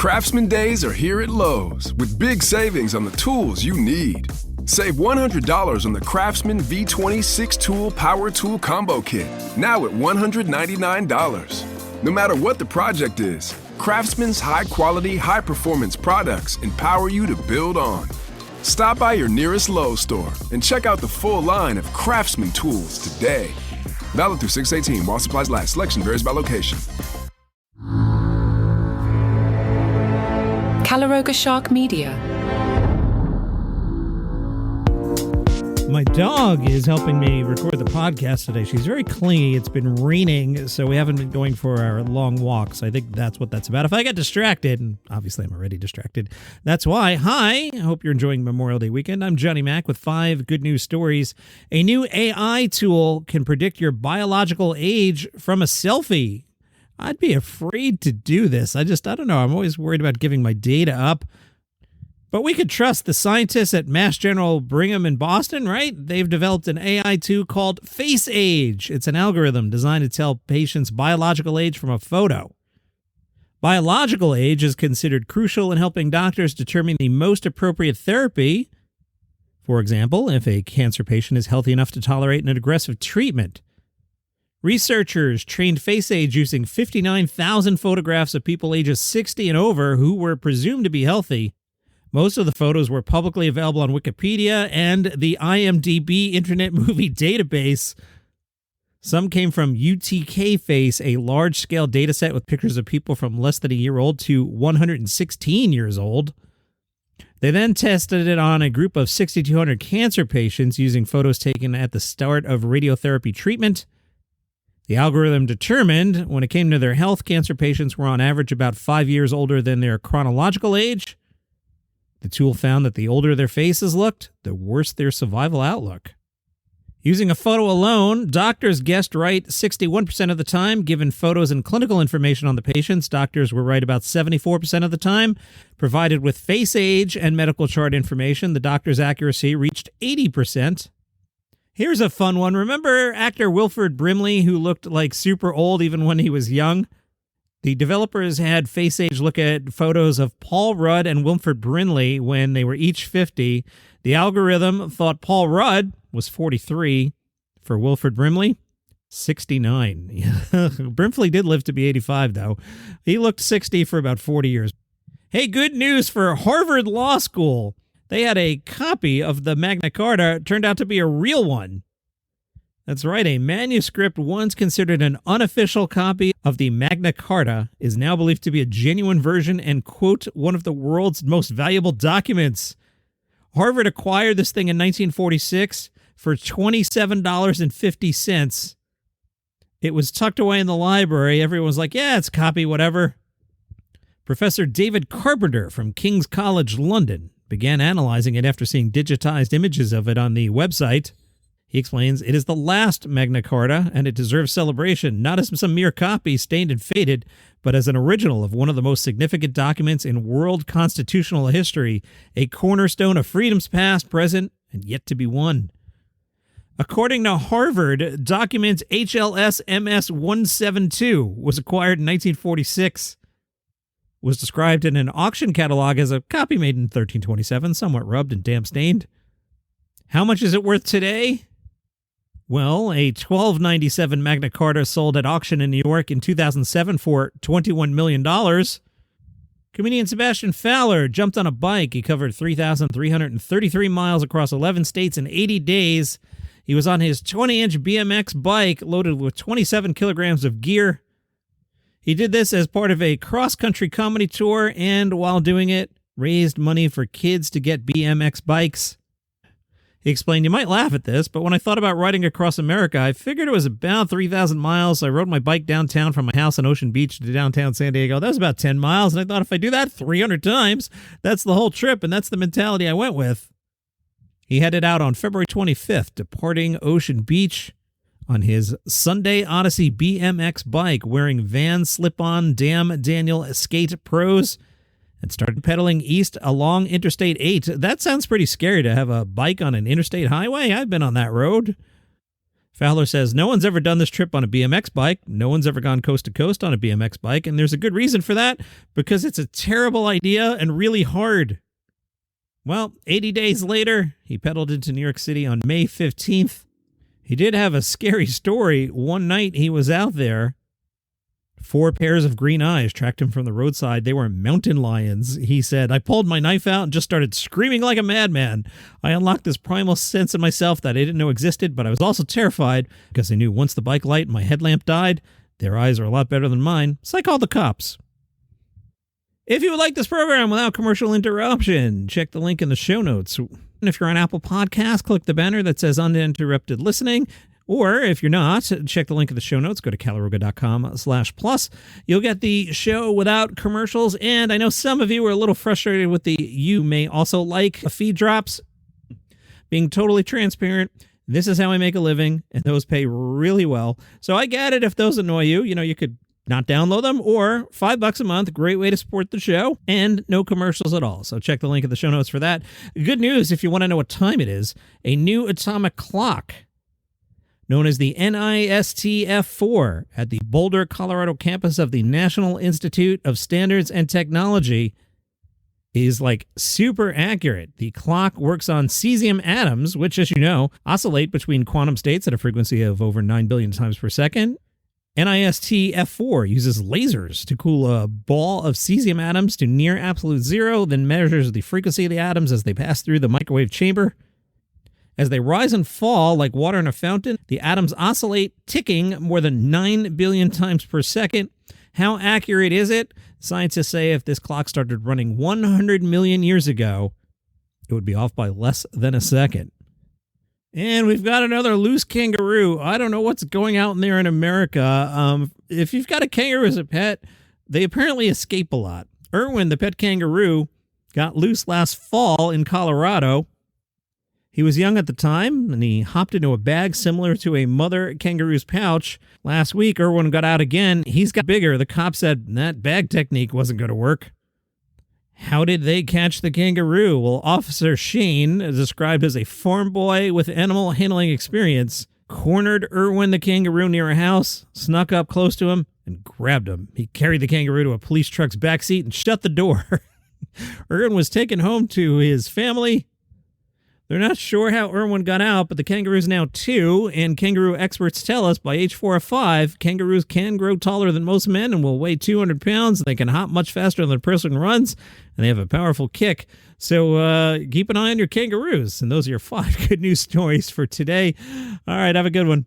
Craftsman Days are here at Lowe's with big savings on the tools you need. Save $100 on the Craftsman V20 6-tool Power Tool Combo Kit, now at $199. No matter what the project is, Craftsman's high-quality, high-performance products empower you to build on. Stop by your nearest Lowe's store and check out the full line of Craftsman tools today. Valid through 6/18 while supplies last. Selection varies by location. Caloroga Shark Media. My dog is helping me record the podcast today. She's very clingy. It's been raining, so we haven't been going for our long walks. I think that's what that's about. If I get distracted, and obviously I'm already distracted, that's why. Hi, I hope you're enjoying Memorial Day weekend. I'm Johnny Mac with 5 good news stories. A new AI tool can predict your biological age from a selfie. I'd be afraid to do this. I don't know. I'm always worried about giving my data up. But we could trust the scientists at Mass General Brigham in Boston, right? They've developed an AI tool called Face Age. It's an algorithm designed to tell patients' biological age from a photo. Biological age is considered crucial in helping doctors determine the most appropriate therapy. For example, if a cancer patient is healthy enough to tolerate an aggressive treatment. Researchers trained Face Age using 59,000 photographs of people ages 60 and over who were presumed to be healthy. Most of the photos were publicly available on Wikipedia and the IMDb Internet Movie Database. Some came from UTK Face, a large-scale dataset with pictures of people from less than a year old to 116 years old. They then tested it on a group of 6,200 cancer patients using photos taken at the start of radiotherapy treatment. The algorithm determined when it came to their health, cancer patients were on average about 5 years older than their chronological age. The tool found that the older their faces looked, the worse their survival outlook. Using a photo alone, doctors guessed right 61% of the time. Given photos and clinical information on the patients, doctors were right about 74% of the time. Provided with face age and medical chart information, the doctor's accuracy reached 80%. Here's a fun one. Remember actor Wilford Brimley, who looked like super old even when he was young? The developers had Face Age look at photos of Paul Rudd and Wilford Brimley when they were each 50. The algorithm thought Paul Rudd was 43. For Wilford Brimley, 69. Brimley did live to be 85, though. He looked 60 for about 40 years. Hey, good news for Harvard Law School. They had a copy of the Magna Carta. It turned out to be a real one. That's right, a manuscript once considered an unofficial copy of the Magna Carta is now believed to be a genuine version and, quote, one of the world's most valuable documents. Harvard acquired this thing in 1946 for $27.50. It was tucked away in the library. Everyone was like, yeah, it's a copy, whatever. Professor David Carpenter from King's College London began analyzing it after seeing digitized images of it on the website. He explains, it is the last Magna Carta, and it deserves celebration, not as some mere copy stained and faded, but as an original of one of the most significant documents in world constitutional history, a cornerstone of freedoms past, present, and yet to be won. According to Harvard, document HLS MS 172 was acquired in 1946. Was described in an auction catalog as a copy made in 1327, somewhat rubbed and damp-stained. How much is it worth today? Well, a $12.97 Magna Carta sold at auction in New York in 2007 for $21 million. Comedian Sebastian Fowler jumped on a bike. He covered 3,333 miles across 11 states in 80 days. He was on his 20-inch BMX bike loaded with 27 kilograms of gear. He did this as part of a cross-country comedy tour, and while doing it, raised money for kids to get BMX bikes. He explained, you might laugh at this, but when I thought about riding across America, I figured it was about 3,000 miles. So I rode my bike downtown from my house in Ocean Beach to downtown San Diego. That was about 10 miles, and I thought if I do that 300 times, that's the whole trip, and that's the mentality I went with. He headed out on February 25th, departing Ocean Beach on his Sunday Odyssey BMX bike, wearing Van Slip-On Damn Daniel Skate Pros, and started pedaling east along Interstate 8. That sounds pretty scary to have a bike on an interstate highway. I've been on that road. Fowler says, no one's ever done this trip on a BMX bike. No one's ever gone coast to coast on a BMX bike. And there's a good reason for that, because it's a terrible idea and really hard. Well, 80 days later, he pedaled into New York City on May 15th. He did have a scary story. One night he was out there. 4 pairs of green eyes tracked him from the roadside. They were mountain lions. He said, I pulled my knife out and just started screaming like a madman. I unlocked this primal sense in myself that I didn't know existed, but I was also terrified because I knew once the bike light and my headlamp died, their eyes are a lot better than mine, so I called the cops. If you would like this program without commercial interruption, check the link in the show notes. And if you're on Apple Podcasts, click the banner that says Uninterrupted Listening. Or if you're not, check the link in the show notes. Go to caloroga.com/plus. You'll get the show without commercials. And I know some of you are a little frustrated with the you may also like feed drops. Being totally transparent, this is how I make a living, and those pay really well. So I get it if those annoy you. You know, you could not download them, or $5 a month, great way to support the show, and no commercials at all. So check the link in the show notes for that. Good news, if you want to know what time it is, a new atomic clock known as the NIST F4 at the Boulder, Colorado campus of the National Institute of Standards and Technology is like super accurate. The clock works on cesium atoms, which, as you know, oscillate between quantum states at a frequency of over 9 billion times per second. NIST F4 uses lasers to cool a ball of cesium atoms to near absolute zero, then measures the frequency of the atoms as they pass through the microwave chamber. As they rise and fall like water in a fountain, the atoms oscillate, ticking more than 9 billion times per second. How accurate is it? Scientists say if this clock started running 100 million years ago, it would be off by less than a second. And we've got another loose kangaroo. I don't know what's going out in there in America. If you've got a kangaroo as a pet, they apparently escape a lot. Irwin, the pet kangaroo, got loose last fall in Colorado. He was young at the time, and he hopped into a bag similar to a mother kangaroo's pouch. Last week, Irwin got out again. He's got bigger. The cop said that bag technique wasn't going to work. How did they catch the kangaroo? Well, Officer Shane, described as a farm boy with animal handling experience, cornered Irwin the kangaroo near a house, snuck up close to him, and grabbed him. He carried the kangaroo to a police truck's backseat and shut the door. Irwin was taken home to his family. They're not sure how Irwin got out, but the kangaroo's now 2, and kangaroo experts tell us by age 4 or 5, kangaroos can grow taller than most men and will weigh 200 pounds. They can hop much faster than a person runs, and they have a powerful kick. So keep an eye on your kangaroos. And those are your 5 good news stories for today. All right, have a good one.